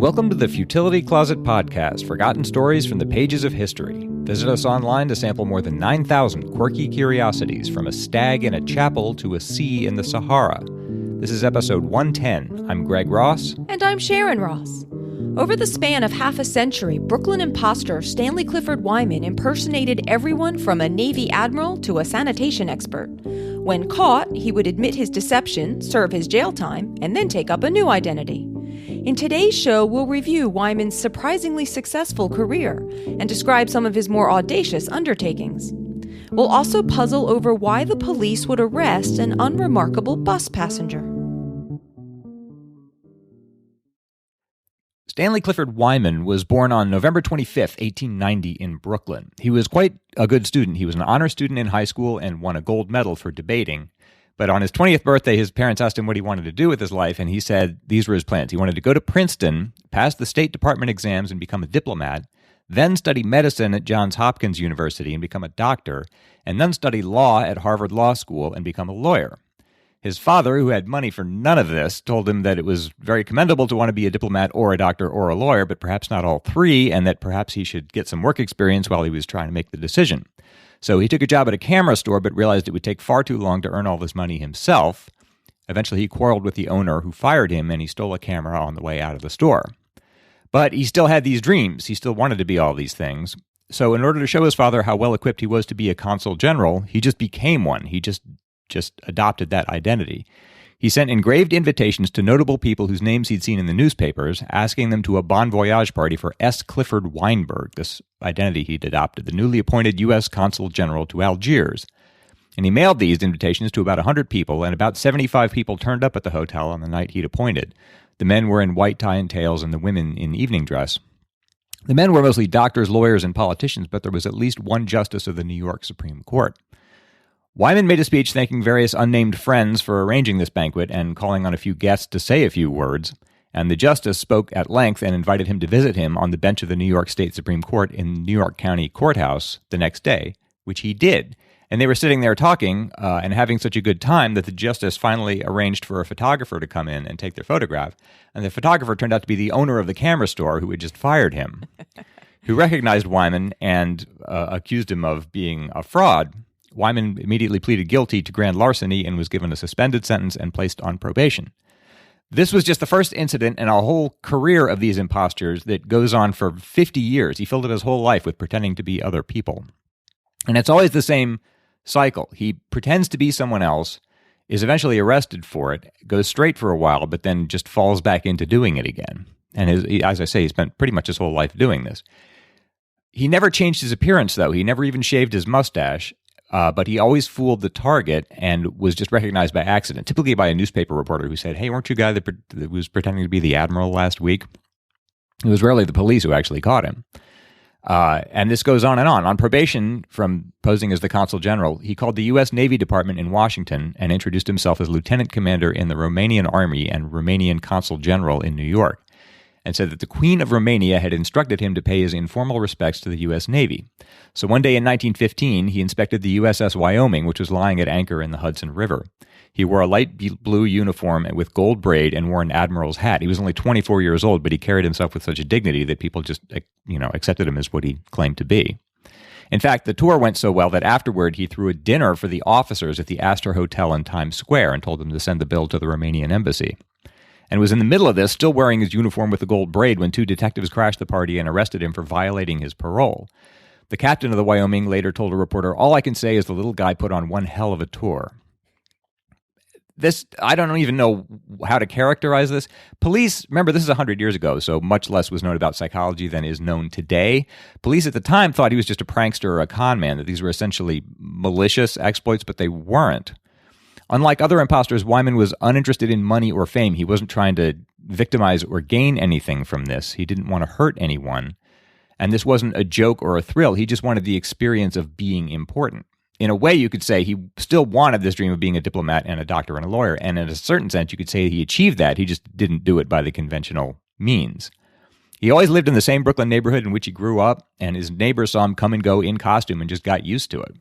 Welcome to the Futility Closet Podcast, forgotten stories from the pages of history. Visit us online to sample more than 9,000 quirky curiosities, from a stag in a chapel to a sea in the Sahara. This is episode 110. I'm Greg Ross. And I'm Sharon Ross. Over the span of half a century, Brooklyn imposter Stanley Wyman impersonated everyone from a Navy admiral to a sanitation expert. When caught, he would admit his deception, serve his jail time, and then take up a new identity. In today's show, we'll review Wyman's surprisingly successful career and describe some of his more audacious undertakings. We'll also puzzle over why the police would arrest an unremarkable bus passenger. Stanley Clifford Wyman was born on November 25th, 1890 in Brooklyn. He was quite a good student. He was an honor student in high school and won a gold medal for debating. But on his 20th birthday, his parents asked him what he wanted to do with his life, and he said these were his plans. He wanted to go to Princeton, pass the State Department exams and become a diplomat, then study medicine at Johns Hopkins University and become a doctor, and then study law at Harvard Law School and become a lawyer. His father, who had money for none of this, told him that it was very commendable to want to be a diplomat or a doctor or a lawyer, but perhaps not all three, and that perhaps he should get some work experience while he was trying to make the decision. So he took a job at a camera store, but realized it would take far too long to earn all this money himself. Eventually, he quarreled with the owner, who fired him, and he stole a camera on the way out of the store. But he still had these dreams. He still wanted to be all these things. So in order to show his father how well-equipped he was to be a consul general, he just became one. He just adopted that identity. He sent engraved invitations to notable people whose names he'd seen in the newspapers, asking them to a bon voyage party for S. Clifford Weinberg, this identity he'd adopted, the newly appointed U.S. Consul General to Algiers. And he mailed these invitations to about 100 people, and about 75 people turned up at the hotel on the night he'd appointed. The men were in white tie and tails, and the women in evening dress. The men were mostly doctors, lawyers, and politicians, but there was at least one justice of the New York Supreme Court. Wyman made a speech thanking various unnamed friends for arranging this banquet and calling on a few guests to say a few words, and the justice spoke at length and invited him to visit him on the bench of the New York State Supreme Court in New York County Courthouse the next day, which he did. And they were sitting there talking and having such a good time that the justice finally arranged for a photographer to come in and take their photograph. And the photographer turned out to be the owner of the camera store who had just fired him, who recognized Wyman and accused him of being a fraud. Wyman immediately pleaded guilty to grand larceny and was given a suspended sentence and placed on probation. This was just the first incident in a whole career of these imposters that goes on for 50 years. He filled up his whole life with pretending to be other people. And it's always the same cycle. He pretends to be someone else, is eventually arrested for it, goes straight for a while, but then just falls back into doing it again. And as I say, he spent pretty much his whole life doing this. He never changed his appearance, though. He never even shaved his mustache. But he always fooled the target and was just recognized by accident, typically by a newspaper reporter who said, "Hey, weren't you a guy that was pretending to be the admiral last week?" It was rarely the police who actually caught him. And this goes on and on. On probation from posing as the consul general, he called the U.S. Navy Department in Washington and introduced himself as lieutenant commander in the Romanian Army and Romanian consul general in New York, and said that the Queen of Romania had instructed him to pay his informal respects to the U.S. Navy. So one day in 1915, he inspected the USS Wyoming, which was lying at anchor in the Hudson River. He wore a light blue uniform with gold braid and wore an admiral's hat. He was only 24 years old, but he carried himself with such a dignity that people just, accepted him as what he claimed to be. In fact, the tour went so well that afterward he threw a dinner for the officers at the Astor Hotel in Times Square and told them to send the bill to the Romanian embassy. And was in the middle of this, still wearing his uniform with the gold braid, when two detectives crashed the party and arrested him for violating his parole. The captain of the Wyoming later told a reporter, "All I can say is the little guy put on one hell of a tour." I don't even know how to characterize this. Police, remember, this is 100 years ago, so much less was known about psychology than is known today. Police at the time thought he was just a prankster or a con man, that these were essentially malicious exploits, but they weren't. Unlike other imposters, Wyman was uninterested in money or fame. He wasn't trying to victimize or gain anything from this. He didn't want to hurt anyone. And this wasn't a joke or a thrill. He just wanted the experience of being important. In a way, you could say he still wanted this dream of being a diplomat and a doctor and a lawyer. And in a certain sense, you could say he achieved that. He just didn't do it by the conventional means. He always lived in the same Brooklyn neighborhood in which he grew up, and his neighbors saw him come and go in costume and just got used to it.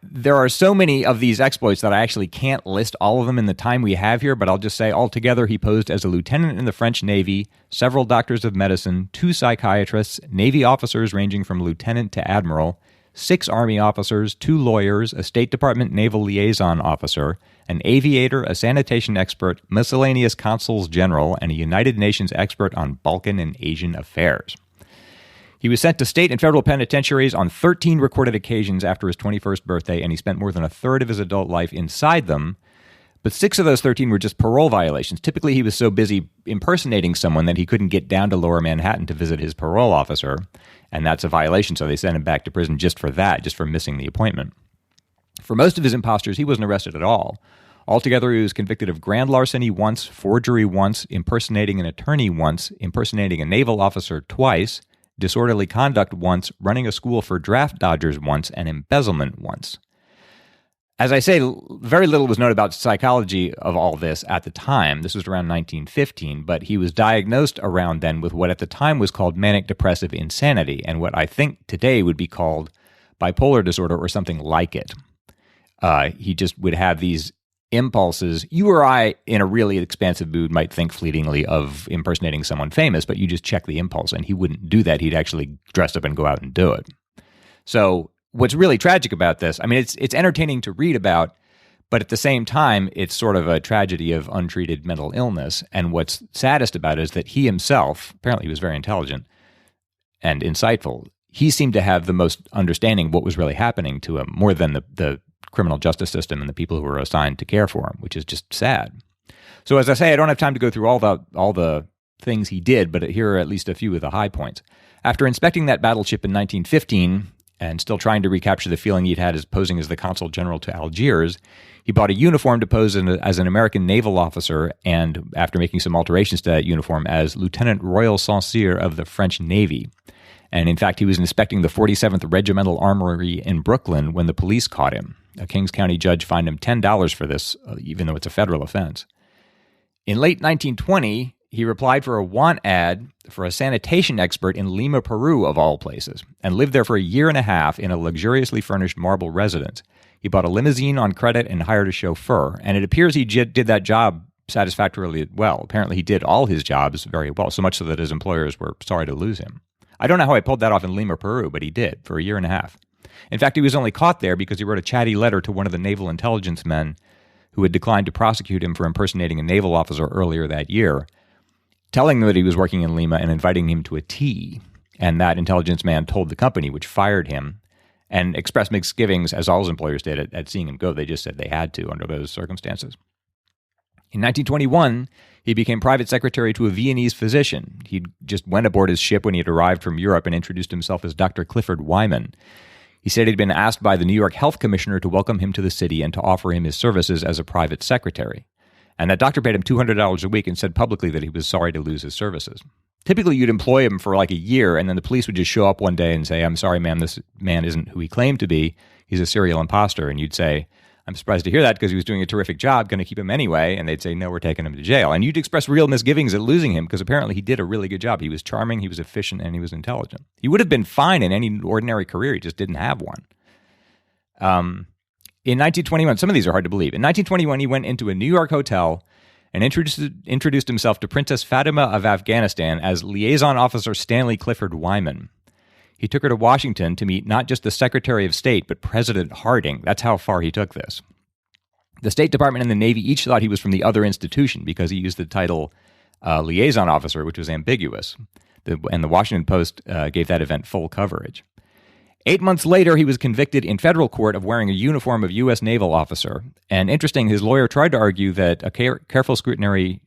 There are so many of these exploits that I actually can't list all of them in the time we have here, but I'll just say altogether he posed as a lieutenant in the French Navy, several doctors of medicine, 2 psychiatrists, Navy officers ranging from lieutenant to admiral, 6 Army officers, 2 lawyers, a State Department naval liaison officer, an aviator, a sanitation expert, miscellaneous consuls general, and a United Nations expert on Balkan and Asian affairs. He was sent to state and federal penitentiaries on 13 recorded occasions after his 21st birthday, and he spent more than a third of his adult life inside them. But 6 of those 13 were just parole violations. Typically, he was so busy impersonating someone that he couldn't get down to Lower Manhattan to visit his parole officer, and that's a violation, so they sent him back to prison just for that, just for missing the appointment. For most of his imposters, he wasn't arrested at all. Altogether, he was convicted of grand larceny once, forgery once, impersonating an attorney once, impersonating a naval officer twice, disorderly conduct once, running a school for draft dodgers once, and embezzlement once. As I say, very little was known about psychology of all this at the time. This was around 1915, but he was diagnosed around then with what at the time was called manic depressive insanity, and what I think today would be called bipolar disorder or something like it. He just would have these impulses. You or I, in a really expansive mood, might think fleetingly of impersonating someone famous, but you just check the impulse, and he wouldn't do that. He'd actually dress up and go out and do it. So what's really tragic about this, I mean, it's entertaining to read about, but at the same time, it's sort of a tragedy of untreated mental illness. And what's saddest about it is that he himself, apparently he was very intelligent and insightful, he seemed to have the most understanding of what was really happening to him, more than the criminal justice system and the people who were assigned to care for him, which is just sad. So as I say, I don't have time to go through all the things he did, but here are at least a few of the high points. After inspecting that battleship in 1915 and still trying to recapture the feeling he'd had as posing as the consul general to Algiers, he bought a uniform to pose as an American naval officer, and after making some alterations to that uniform, as Lieutenant Royal Censeur of the French Navy. And in fact, he was inspecting the 47th Regimental Armory in Brooklyn when the police caught him. A Kings County judge fined him $10 for this, even though it's a federal offense. In late 1920, he applied for a want ad for a sanitation expert in Lima, Peru, of all places, and lived there for a year and a half in a luxuriously furnished marble residence. He bought a limousine on credit and hired a chauffeur, and it appears he did that job satisfactorily well. Apparently, he did all his jobs very well, so much so that his employers were sorry to lose him. I don't know how he pulled that off in Lima, Peru, but he did for a year and a half. In fact, he was only caught there because he wrote a chatty letter to one of the naval intelligence men who had declined to prosecute him for impersonating a naval officer earlier that year, telling them that he was working in Lima and inviting him to a tea. And that intelligence man told the company, which fired him, and expressed misgivings, as all his employers did, at seeing him go. They just said they had to under those circumstances. In 1921, he became private secretary to a Viennese physician. He just went aboard his ship when he had arrived from Europe and introduced himself as Dr. Clifford Wyman. He said he'd been asked by the New York Health Commissioner to welcome him to the city and to offer him his services as a private secretary. And that doctor paid him $200 a week and said publicly that he was sorry to lose his services. Typically, you'd employ him for like a year, and then the police would just show up one day and say, "I'm sorry, ma'am, this man isn't who he claimed to be. He's a serial imposter." And you'd say, "I'm surprised to hear that because he was doing a terrific job. Going to keep him anyway?" And they'd say, "No, we're taking him to jail." And you'd express real misgivings at losing him because apparently he did a really good job. He was charming, he was efficient, and he was intelligent. He would have been fine in any ordinary career. He just didn't have one. In 1921, some of these are hard to believe. In 1921, he went into a New York hotel and introduced himself to Princess Fatima of Afghanistan as liaison officer Stanley Clifford Wyman. He took her to Washington to meet not just the Secretary of State, but President Harding. That's how far he took this. The State Department and the Navy each thought he was from the other institution because he used the title liaison officer, which was ambiguous. And the Washington Post gave that event full coverage. 8 months later, he was convicted in federal court of wearing a uniform of U.S. naval officer. And interesting, his lawyer tried to argue that a careful scrutiny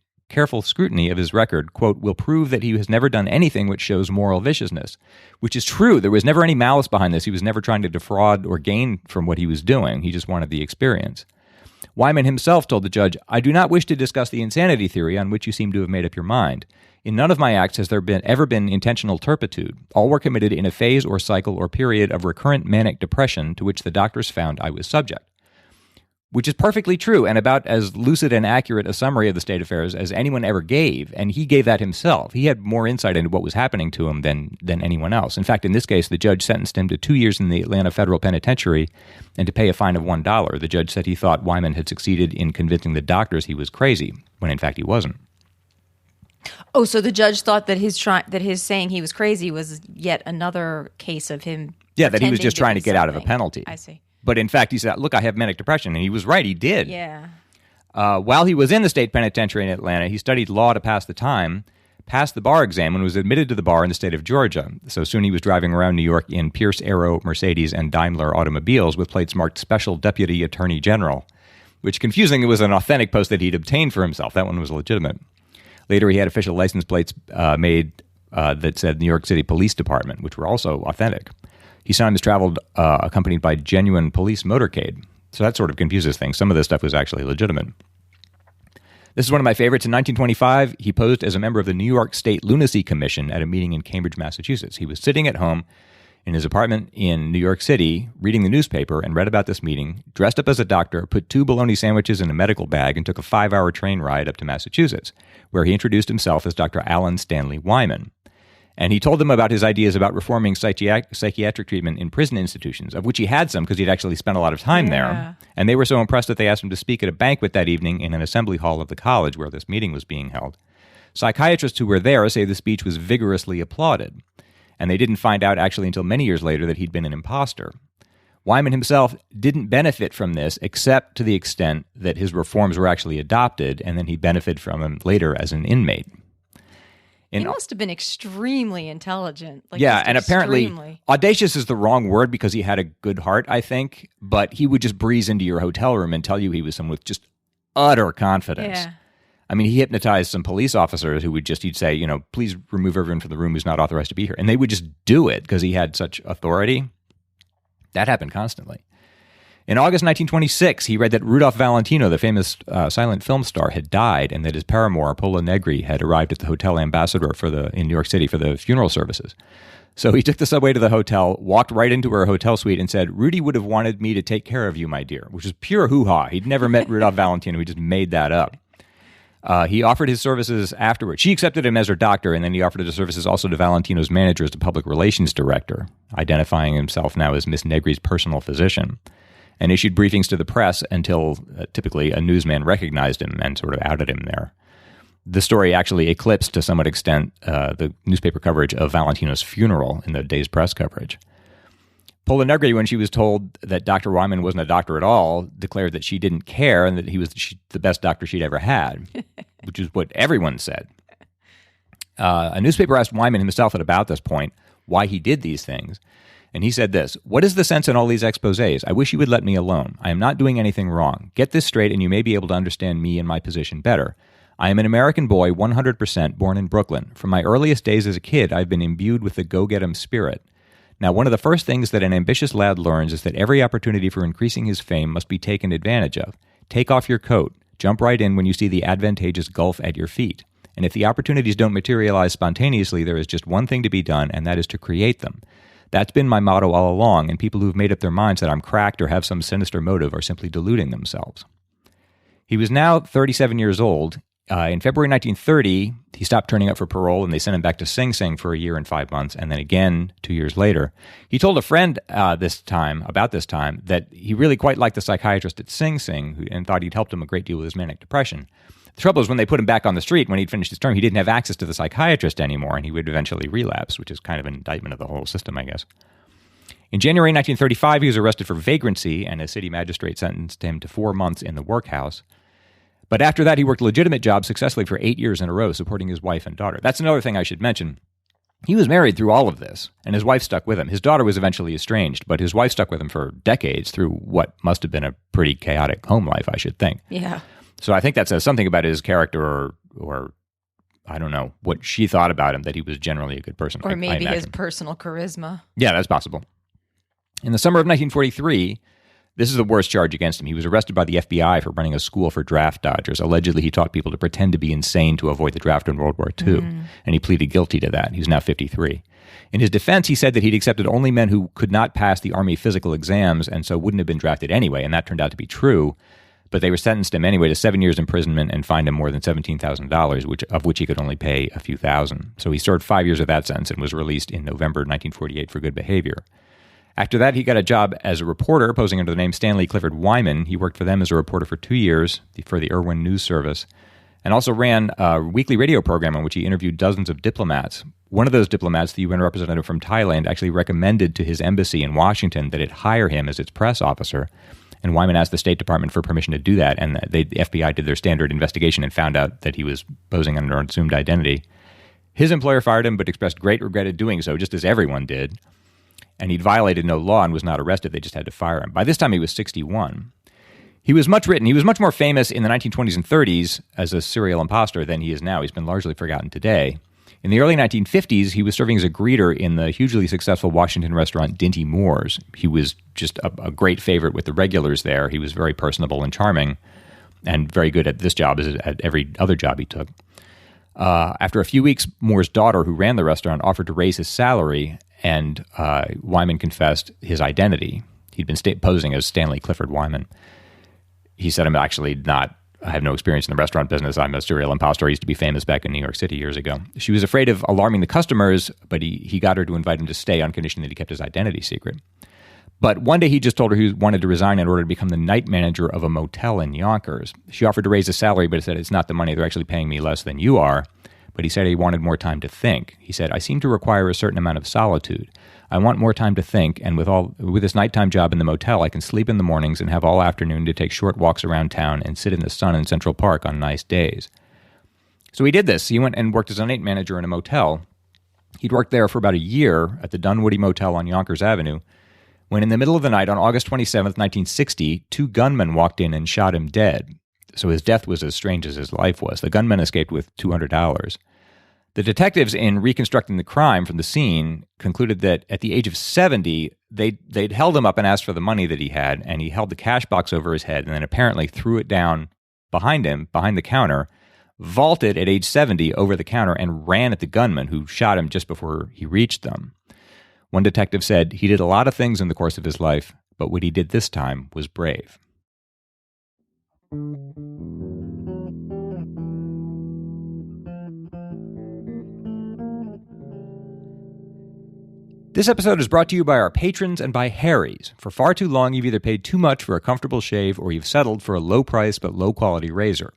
of his record, quote, will prove that he has never done anything which shows moral viciousness, which is true. There was never any malice behind this. He was never trying to defraud or gain from what he was doing. He just wanted the experience. Wyman himself told the judge, "I do not wish to discuss the insanity theory on which you seem to have made up your mind. In none of my acts has there ever been intentional turpitude. All were committed in a phase or cycle or period of recurrent manic depression to which the doctors found I was subject." which is perfectly true and about as lucid and accurate a summary of the state affairs as anyone ever gave. And he gave that himself. He had more insight into what was happening to him than anyone else. In fact, in this case, the judge sentenced him to 2 years in the Atlanta Federal Penitentiary and to pay a fine of $1. The judge said he thought Wyman had succeeded in convincing the doctors he was crazy, when in fact he wasn't. Oh, so the judge thought that his saying he was crazy was yet another case of him. Yeah, that he was just trying to get out of a penalty. I see. But in fact, he said, look, I have manic depression. And he was right. He did. Yeah. While he was in the state penitentiary in Atlanta, he studied law to pass the time, passed the bar exam, and was admitted to the bar in the state of Georgia. So soon he was driving around New York in Pierce Arrow, Mercedes, and Daimler automobiles with plates marked Special Deputy Attorney General, which, confusingly, was an authentic post that he'd obtained for himself. That one was legitimate. Later, he had official license plates made that said New York City Police Department, which were also authentic. He sometimes traveled accompanied by genuine police motorcade. So that sort of confuses things. Some of this stuff was actually legitimate. This is one of my favorites. In 1925, he posed as a member of the New York State Lunacy Commission at a meeting in Cambridge, Massachusetts. He was sitting at home in his apartment in New York City, reading the newspaper, and read about this meeting, dressed up as a doctor, put 2 bologna sandwiches in a medical bag, and took a 5-hour train ride up to Massachusetts, where he introduced himself as Dr. Alan Stanley Wyman. And he told them about his ideas about reforming psychiatric treatment in prison institutions, of which he had some because he'd actually spent a lot of time there. And they were so impressed that they asked him to speak at a banquet that evening in an assembly hall of the college where this meeting was being held. Psychiatrists who were there say the speech was vigorously applauded. And they didn't find out actually until many years later that he'd been an imposter. Wyman himself didn't benefit from this except to the extent that his reforms were actually adopted, and then he benefited from them later as an inmate. He must have been extremely intelligent. And apparently, audacious is the wrong word because he had a good heart, I think, but he would just breeze into your hotel room and tell you he was someone with just utter confidence. Yeah. I mean, he hypnotized some police officers who he'd say, please remove everyone from the room who's not authorized to be here. And they would just do it because he had such authority. That happened constantly. In August 1926, he read that Rudolph Valentino, the famous silent film star, had died and that his paramour, Pola Negri, had arrived at the Hotel Ambassador in New York City for the funeral services. So he took the subway to the hotel, walked right into her hotel suite and said, "Rudy would have wanted me to take care of you, my dear," which is pure hoo-ha. He'd never met Rudolph Valentino. He just made that up. He offered his services afterwards. She accepted him as her doctor, and then he offered his services also to Valentino's manager as the public relations director, identifying himself now as Miss Negri's personal physician, and issued briefings to the press until typically a newsman recognized him and sort of outed him there. The story actually eclipsed to somewhat extent the newspaper coverage of Valentino's funeral in the day's press coverage. Pola Negri, when she was told that Dr. Wyman wasn't a doctor at all, declared that she didn't care and that he was the best doctor she'd ever had, which is what everyone said. A newspaper asked Wyman himself at about this point why he did these things. And he said this: "What is the sense in all these exposés? I wish you would let me alone. I am not doing anything wrong. Get this straight and you may be able to understand me and my position better. I am an American boy, 100% born in Brooklyn. From my earliest days as a kid, I've been imbued with the go-get-'em spirit. Now, one of the first things that an ambitious lad learns is that every opportunity for increasing his fame must be taken advantage of. Take off your coat. Jump right in when you see the advantageous gulf at your feet. And if the opportunities don't materialize spontaneously, there is just one thing to be done, and that is to create them. That's been my motto all along, and people who've made up their minds that I'm cracked or have some sinister motive are simply deluding themselves." He was now 37 years old. In February 1930, he stopped turning up for parole, and they sent him back to Sing Sing for a year and 5 months, and then again 2 years later. He told a friend about this time that he really quite liked the psychiatrist at Sing Sing and thought he'd helped him a great deal with his manic depression. The trouble is when they put him back on the street, when he'd finished his term, he didn't have access to the psychiatrist anymore, and he would eventually relapse, which is kind of an indictment of the whole system, I guess. In January 1935, he was arrested for vagrancy, and a city magistrate sentenced him to 4 months in the workhouse. But after that, he worked legitimate jobs successfully for 8 years in a row, supporting his wife and daughter. That's another thing I should mention. He was married through all of this, and his wife stuck with him. His daughter was eventually estranged, but his wife stuck with him for decades through what must have been a pretty chaotic home life, I should think. Yeah. So I think that says something about his character or I don't know, what she thought about him, that he was generally a good person. Or maybe his personal charisma. Yeah, that's possible. In the summer of 1943, this is the worst charge against him. He was arrested by the FBI for running a school for draft dodgers. Allegedly, he taught people to pretend to be insane to avoid the draft in World War II, and he pleaded guilty to that. He's now 53. In his defense, he said that he'd accepted only men who could not pass the Army physical exams and so wouldn't have been drafted anyway, and that turned out to be true. but they were sentenced him anyway to 7 years imprisonment and fined him more than $17,000, of which he could only pay a few thousand. So he served 5 years of that sentence and was released in November 1948 for good behavior. After that, he got a job as a reporter, posing under the name Stanley Clifford Wyman. He worked for them as a reporter for 2 years for the Irwin News Service, and also ran a weekly radio program in which he interviewed dozens of diplomats. One of those diplomats, the UN representative from Thailand, actually recommended to his embassy in Washington that it hire him as its press officer. And Wyman asked the State Department for permission to do that, and the FBI did their standard investigation and found out that he was posing under an assumed identity. His employer fired him, but expressed great regret at doing so, just as everyone did. And he'd violated no law and was not arrested. They just had to fire him. By this time, he was 61. He was much written. He was much more famous in the 1920s and 30s as a serial imposter than he is now. He's been largely forgotten today. In the early 1950s, he was serving as a greeter in the hugely successful Washington restaurant Dinty Moore's. He was just a great favorite with the regulars there. He was very personable and charming and very good at this job as at every other job he took. After a few weeks, Moore's daughter, who ran the restaurant, offered to raise his salary, and Wyman confessed his identity. He'd been posing as Stanley Clifford Wyman. He said, I have no experience in the restaurant business. I'm a serial imposter. I used to be famous back in New York City years ago. She was afraid of alarming the customers, but he got her to invite him to stay on condition that he kept his identity secret. But one day he just told her he wanted to resign in order to become the night manager of a motel in Yonkers. She offered to raise his salary, but he said, it's not the money. They're actually paying me less than you are. But he said he wanted more time to think. He said, I seem to require a certain amount of solitude. I want more time to think, and with this nighttime job in the motel, I can sleep in the mornings and have all afternoon to take short walks around town and sit in the sun in Central Park on nice days. So he did this. He went and worked as a night manager in a motel. He'd worked there for about a year at the Dunwoody Motel on Yonkers Avenue, when in the middle of the night on August 27th, 1960, 2 gunmen walked in and shot him dead. So his death was as strange as his life was. The gunmen escaped with $200. The detectives, in reconstructing the crime from the scene, concluded that at the age of 70, they'd held him up and asked for the money that he had, and he held the cash box over his head and then apparently threw it down behind him, behind the counter, vaulted at age 70 over the counter, and ran at the gunman, who shot him just before he reached them. One detective said he did a lot of things in the course of his life, but what he did this time was brave. This episode is brought to you by our patrons and by Harry's. For far too long, you've either paid too much for a comfortable shave or you've settled for a low-price but low-quality razor.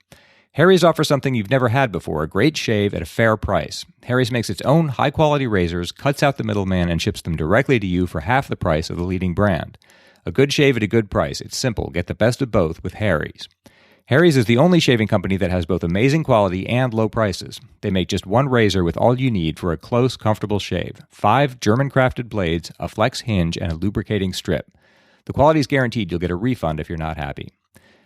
Harry's offers something you've never had before, a great shave at a fair price. Harry's makes its own high-quality razors, cuts out the middleman, and ships them directly to you for half the price of the leading brand. A good shave at a good price. It's simple. Get the best of both with Harry's. Harry's is the only shaving company that has both amazing quality and low prices. They make just one razor with all you need for a close, comfortable shave. 5 German-crafted blades, a flex hinge, and a lubricating strip. The quality is guaranteed. You'll get a refund if you're not happy.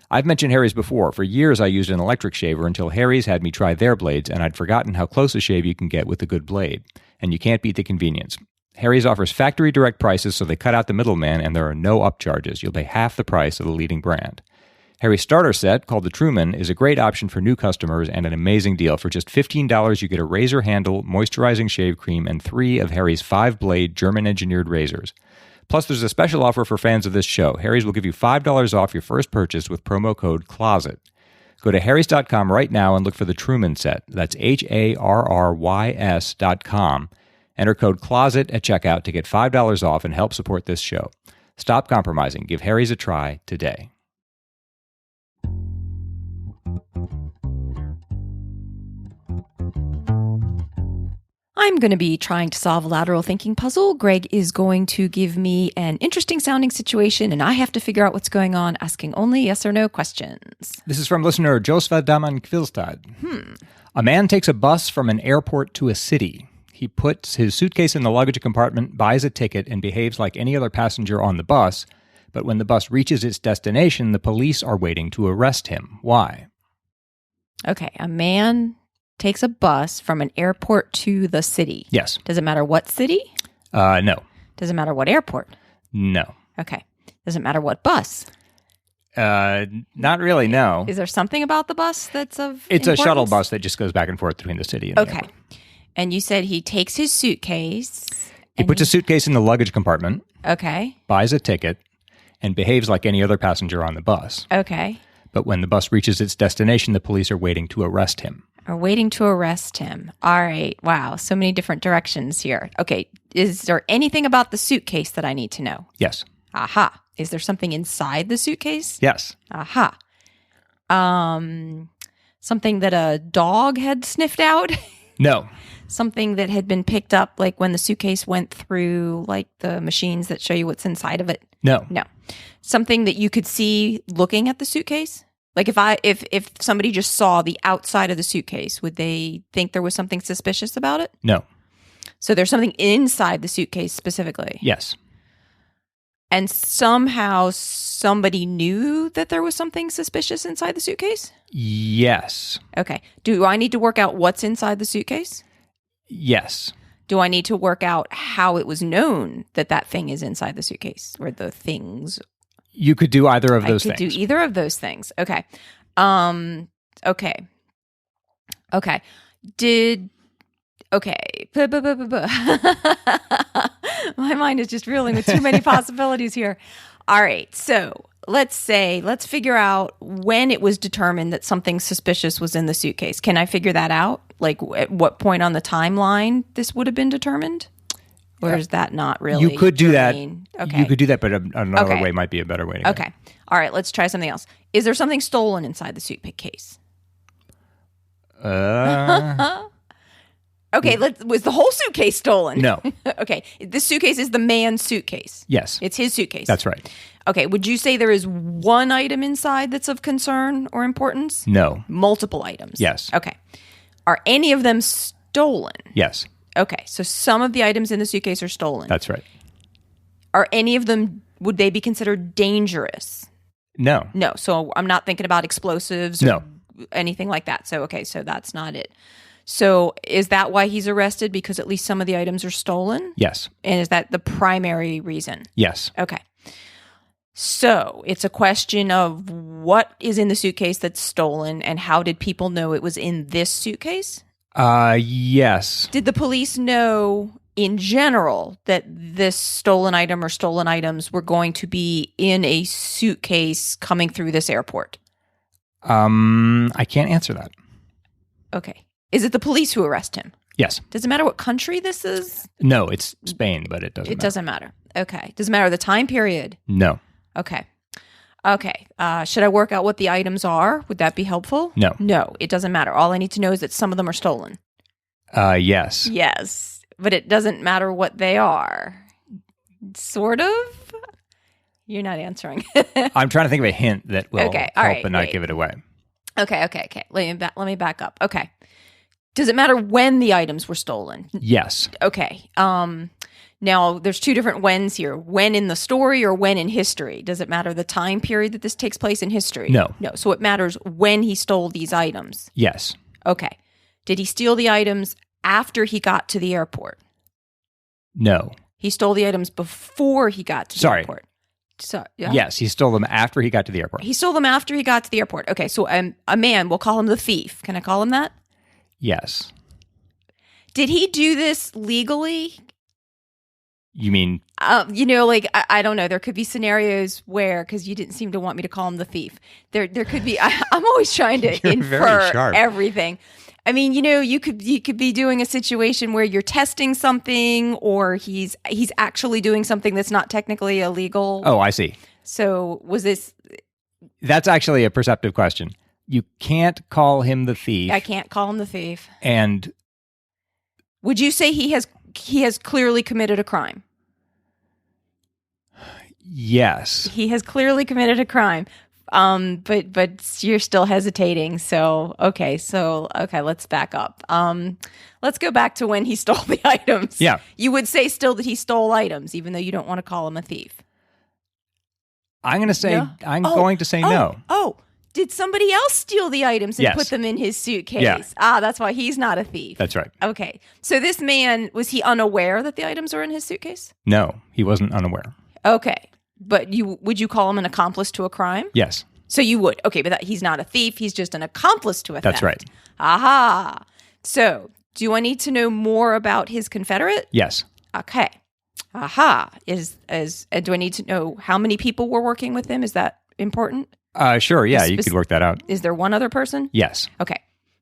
I've mentioned Harry's before. For years, I used an electric shaver until Harry's had me try their blades, and I'd forgotten how close a shave you can get with a good blade. And you can't beat the convenience. Harry's offers factory direct prices, so they cut out the middleman, and there are no upcharges. You'll pay half the price of the leading brand. Harry's starter set, called the Truman, is a great option for new customers and an amazing deal. For just $15, you get a razor handle, moisturizing shave cream, and 3 of Harry's 5-blade German-engineered razors. Plus, there's a special offer for fans of this show. Harry's will give you $5 off your first purchase with promo code CLOSET. Go to harrys.com right now and look for the Truman set. That's HARRYS.com. Enter code CLOSET at checkout to get $5 off and help support this show. Stop compromising. Give Harry's a try today. I'm going to be trying to solve a lateral thinking puzzle. Greg is going to give me an interesting sounding situation, and I have to figure out what's going on, asking only yes or no questions. This is from listener Josva Daman Kvilstad. A man takes a bus from an airport to a city. He puts his suitcase in the luggage compartment, buys a ticket, and behaves like any other passenger on the bus. But when the bus reaches its destination, the police are waiting to arrest him. Why? Okay, a man takes a bus from an airport to the city. Yes. Does it matter what city? No. Does it matter what airport? No. Okay. Does it matter what bus? Not really, no. Is there something about the bus that's of It's importance? a shuttle bus that just goes back and forth between the city and the airport. And you said he takes his suitcase. He puts his suitcase in the luggage compartment. Okay. Buys a ticket and behaves like any other passenger on the bus. Okay. But when the bus reaches its destination, the police are waiting to arrest him. Are waiting to arrest him. All right. Wow. So many different directions here. Okay. Is there anything about the suitcase that I need to know? Yes. Aha. Is there something inside the suitcase? Yes. Aha. Something that a dog had sniffed out? No. Something that had been picked up, like when the suitcase went through, like the machines that show you what's inside of it? No. No. Something that you could see looking at the suitcase? Like if somebody just saw the outside of the suitcase, would they think there was something suspicious about it? No. So there's something inside the suitcase specifically? Yes. And somehow somebody knew that there was something suspicious inside the suitcase? Yes. Okay. Do I need to work out what's inside the suitcase? Yes. Do I need to work out how it was known that that thing is inside the suitcase, or the things? You could do either of those things. I could do either of those things. Okay. Okay. Okay. Okay. My mind is just reeling with too many possibilities here. All right. So let's figure out when it was determined that something suspicious was in the suitcase. Can I figure that out? Like at what point on the timeline this would have been determined? Or is that not really? You could do that. Okay. You could do that, but another way might be a better way to go. Okay. All right. Let's try something else. Is there something stolen inside the suitcase? Okay, was the whole suitcase stolen? No. Okay, this suitcase is the man's suitcase. Yes. It's his suitcase. That's right. Okay, would you say there is one item inside that's of concern or importance? No. Multiple items? Yes. Okay. Are any of them stolen? Yes. Okay, so some of the items in the suitcase are stolen. That's right. Are any of them, would they be considered dangerous? No. No, so I'm not thinking about explosives or No. anything like that. So, okay, so that's not it. So is that why he's arrested? Because at least some of the items are stolen? Yes. And is that the primary reason? Yes. Okay. So it's a question of what is in the suitcase that's stolen and how did people know it was in this suitcase? Yes. Did the police know in general that this stolen item or stolen items were going to be in a suitcase coming through this airport? I can't answer that. Okay. Is it the police who arrest him? Yes. Does it matter what country this is? No, it's Spain, but it doesn't matter. It doesn't matter. Okay. Does it matter the time period? No. Okay. Okay. Should I work out what the items are? Would that be helpful? No. No, it doesn't matter. All I need to know is that some of them are stolen. Yes. Yes. But it doesn't matter what they are. Sort of? You're not answering. I'm trying to think of a hint that will Okay. help All right. and not Wait. give it away. Okay. Let me back up. Okay. Does it matter when the items were stolen? Yes. Okay. Now, there's two different whens here. When in the story or when in history? Does it matter the time period that this takes place in history? No. No. So it matters when he stole these items. Yes. Okay. Did he steal the items after he got to the airport? No. He stole the items before he got to the airport. So, yeah. Yes, he stole them after he got to the airport. He stole them after he got to the airport. Okay, so a man, we'll call him the thief. Can I call him that? Yes. Did he do this legally? You mean? I don't know. There could be scenarios where, because you didn't seem to want me to call him the thief. There could be. I'm always trying to You're infer very sharp. everything. I mean, you could be doing a situation where you're testing something, or he's actually doing something that's not technically illegal. Oh, I see. So was this? That's actually a perceptive question. You can't call him the thief. I can't call him the thief. And would you say he has clearly committed a crime? yes. He has clearly committed a crime. But you're still hesitating. So okay, let's back up. Let's go back to when he stole the items. Yeah. You would say still that he stole items, even though you don't want to call him a thief. I'm going to say No? going to say no. Oh, did somebody else steal the items and Yes. put them in his suitcase? Yeah. That's why he's not a thief. That's right. Okay. So this man, was he unaware that the items are in his suitcase? No, he wasn't unaware. Okay. But would you call him an accomplice to a crime? Yes. So you would. Okay, but he's not a thief. He's just an accomplice to a theft. That's right. Aha. So do I need to know more about his confederate? Yes. Okay. Aha. Do I need to know how many people were working with him? Is that important? Sure, yeah, you could work that out. Is there one other person? Yes. Okay.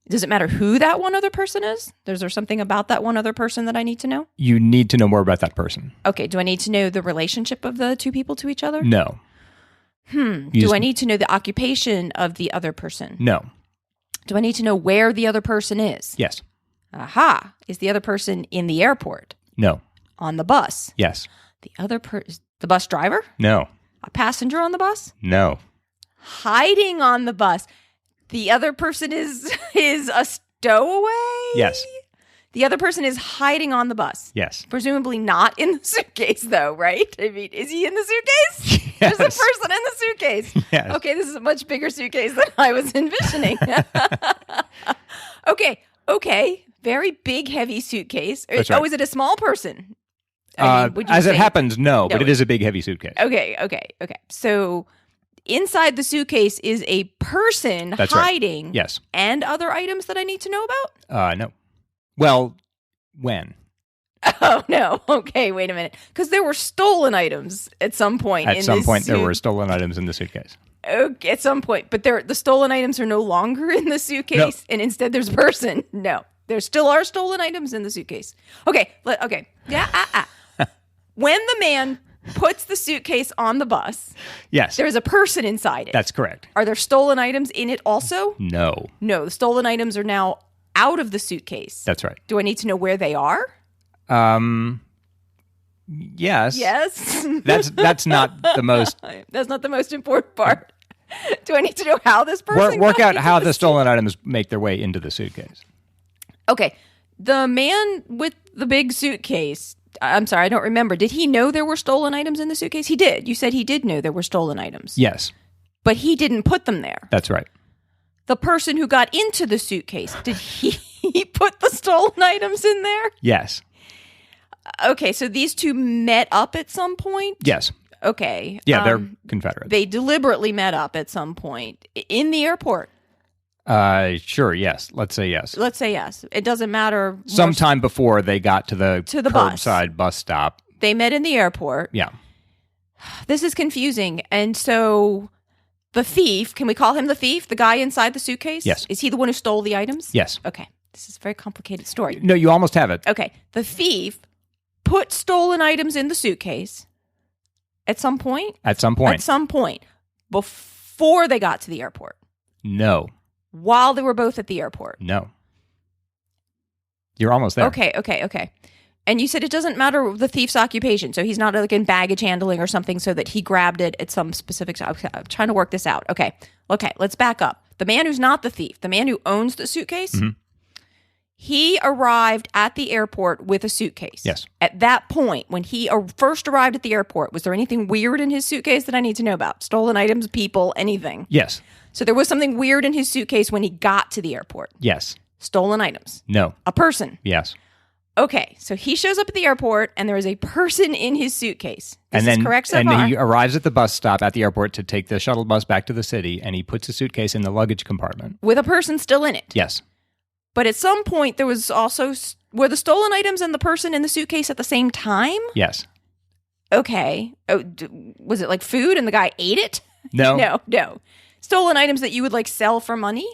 Does it matter who that one other person is? Is there something about that one other person that I need to know? You need to know more about that person. Okay. Do I need to know the relationship of the two people to each other? No. Do I need to know the occupation of the other person? No. Do I need to know where the other person is? Yes. Aha. Is the other person in the airport? No. On the bus? Yes. The bus driver? No. A passenger on the bus? No. Hiding on the bus. The other person is a stowaway? Yes. The other person is hiding on the bus. Yes. Presumably not in the suitcase, though, right? I mean, is he in the suitcase? Yes. There's a person in the suitcase. Yes. Okay, this is a much bigger suitcase than I was envisioning. Okay. Very big, heavy suitcase. That's right. Oh, is it a small person? As it happens, no, but it is a big, heavy suitcase. Okay. So inside the suitcase is a person hiding. Right. Yes. And other items that I need to know about? No. Well, when? Oh, no. Okay, wait a minute. Because there were stolen items at some point. At some point, there were stolen items in the suitcase. Okay, at some point. But the stolen items are no longer in the suitcase, and instead there's a person. No. There still are stolen items in the suitcase. Okay. Yeah. When the man puts the suitcase on the bus, yes, there's a person inside it. That's correct. Are there stolen items in it also? No. No, the stolen items are now out of the suitcase. That's right. Do I need to know where they are? Yes. Yes. That's not the most. That's not the most important part. Do I need to know how this person work out how the stolen items make their way into the suitcase? Okay. The man with the big suitcase, I'm sorry, I don't remember. Did he know there were stolen items in the suitcase? He did. You said he did know there were stolen items. Yes. But he didn't put them there. That's right. The person who got into the suitcase, did he put the stolen items in there? Yes. Okay, so these two met up at some point? Yes. Okay. Yeah, they're Confederates. They deliberately met up at some point in the airport. Sure, yes. Let's say yes. Let's say yes. It doesn't matter. Sometime before they got to the curbside bus stop. They met in the airport. Yeah. This is confusing. And so the thief, can we call him the thief? The guy inside the suitcase? Yes. Is he the one who stole the items? Yes. Okay. This is a very complicated story. No, you almost have it. Okay. The thief put stolen items in the suitcase at some point? At some point. At some point. Before they got to the airport? No. While they were both at the airport? No. You're almost there. Okay. And you said it doesn't matter the thief's occupation, so he's not like in baggage handling or something so that he grabbed it at some specific... I'm trying to work this out. Okay, let's back up. The man who's not the thief, the man who owns the suitcase, he arrived at the airport with a suitcase. Yes. At that point, when he first arrived at the airport, was there anything weird in his suitcase that I need to know about? Stolen items, people, anything? Yes. So there was something weird in his suitcase when he got to the airport? Yes. Stolen items? No. A person? Yes. Okay, so he shows up at the airport, and there is a person in his suitcase. Is this correct so and far? he arrives at the bus stop at the airport to take the shuttle bus back to the city, and he puts his suitcase in the luggage compartment. With a person still in it? Yes. But at some point, there was also... Were the stolen items and the person in the suitcase at the same time? Yes. Okay. Oh, was it like food and the guy ate it? No. No. Stolen items that you would like sell for money?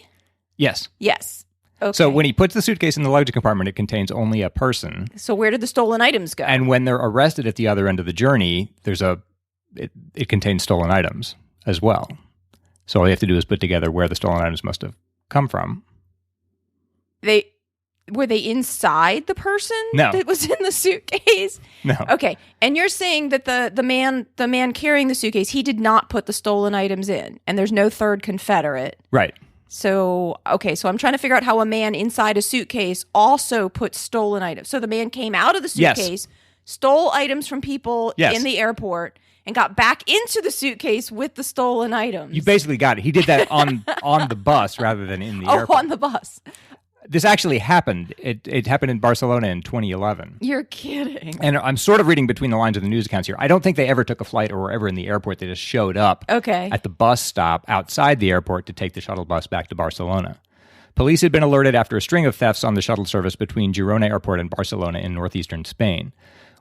Yes. Yes. Okay. So when he puts the suitcase in the luggage compartment, it contains only a person. So where did the stolen items go? And when they're arrested at the other end of the journey, it contains stolen items as well. So all you have to do is put together where the stolen items must have come from. Were they inside the person that was in the suitcase? No. Okay. And you're saying that the man carrying the suitcase, he did not put the stolen items in, and there's no third Confederate. Right. So, okay, so I'm trying to figure out how a man inside a suitcase also puts stolen items. So the man came out of the suitcase, stole items from people in the airport, and got back into the suitcase with the stolen items. You basically got it. He did that on the bus rather than in the airport. Oh, on the bus. This actually happened. It happened in Barcelona in 2011. You're kidding. And I'm sort of reading between the lines of the news accounts here. I don't think they ever took a flight or were ever in the airport. They just showed up at the bus stop outside the airport to take the shuttle bus back to Barcelona. Police had been alerted after a string of thefts on the shuttle service between Girona Airport and Barcelona in northeastern Spain.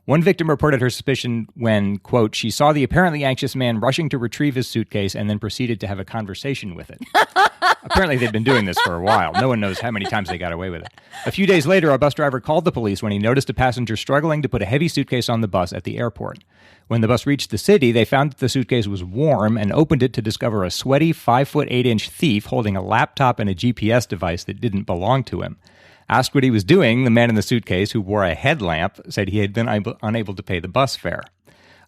One victim reported her suspicion when, quote, she saw the apparently anxious man rushing to retrieve his suitcase and then proceeded to have a conversation with it. Apparently they'd been doing this for a while. No one knows how many times they got away with it. A few days later, a bus driver called the police when he noticed a passenger struggling to put a heavy suitcase on the bus at the airport. When the bus reached the city, they found that the suitcase was warm and opened it to discover a sweaty 5'8" thief holding a laptop and a GPS device that didn't belong to him. Asked what he was doing, the man in the suitcase, who wore a headlamp, said he had been unable to pay the bus fare.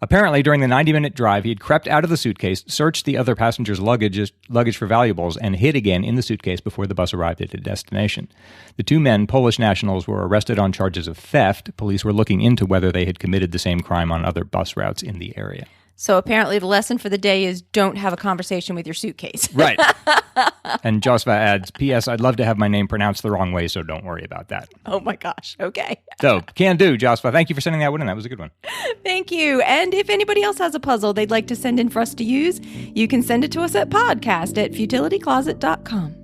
Apparently, during the 90-minute drive, he had crept out of the suitcase, searched the other passengers' luggage for valuables, and hid again in the suitcase before the bus arrived at its destination. The two men, Polish nationals, were arrested on charges of theft. Police were looking into whether they had committed the same crime on other bus routes in the area. So apparently the lesson for the day is don't have a conversation with your suitcase. Right. And Josva adds, P.S. I'd love to have my name pronounced the wrong way, so don't worry about that. Oh my gosh. Okay. So, can do, Josva. Thank you for sending that one in. That was a good one. Thank you. And if anybody else has a puzzle they'd like to send in for us to use, you can send it to us at podcast@futilitycloset.com.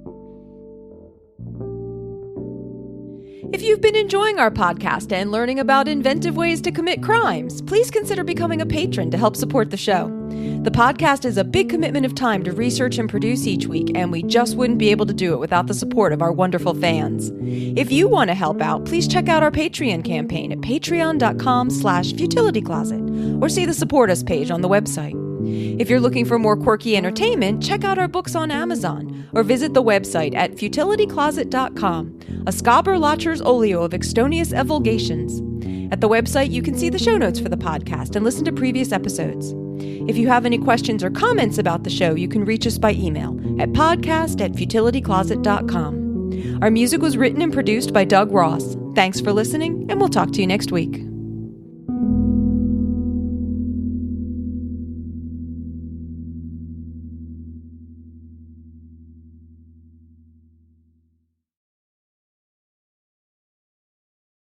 If you've been enjoying our podcast and learning about inventive ways to commit crimes, please consider becoming a patron to help support the show. The podcast is a big commitment of time to research and produce each week, and we just wouldn't be able to do it without the support of our wonderful fans. If you want to help out, please check out our Patreon campaign at patreon.com/futilitycloset or see the Support Us page on the website. If you're looking for more quirky entertainment, check out our books on Amazon or visit the website at futilitycloset.com, a Scaber Lacher's olio of extonious evulgations. At the website, you can see the show notes for the podcast and listen to previous episodes. If you have any questions or comments about the show, you can reach us by email at podcast@futilitycloset.com. Our music was written and produced by Doug Ross. Thanks for listening, and we'll talk to you next week.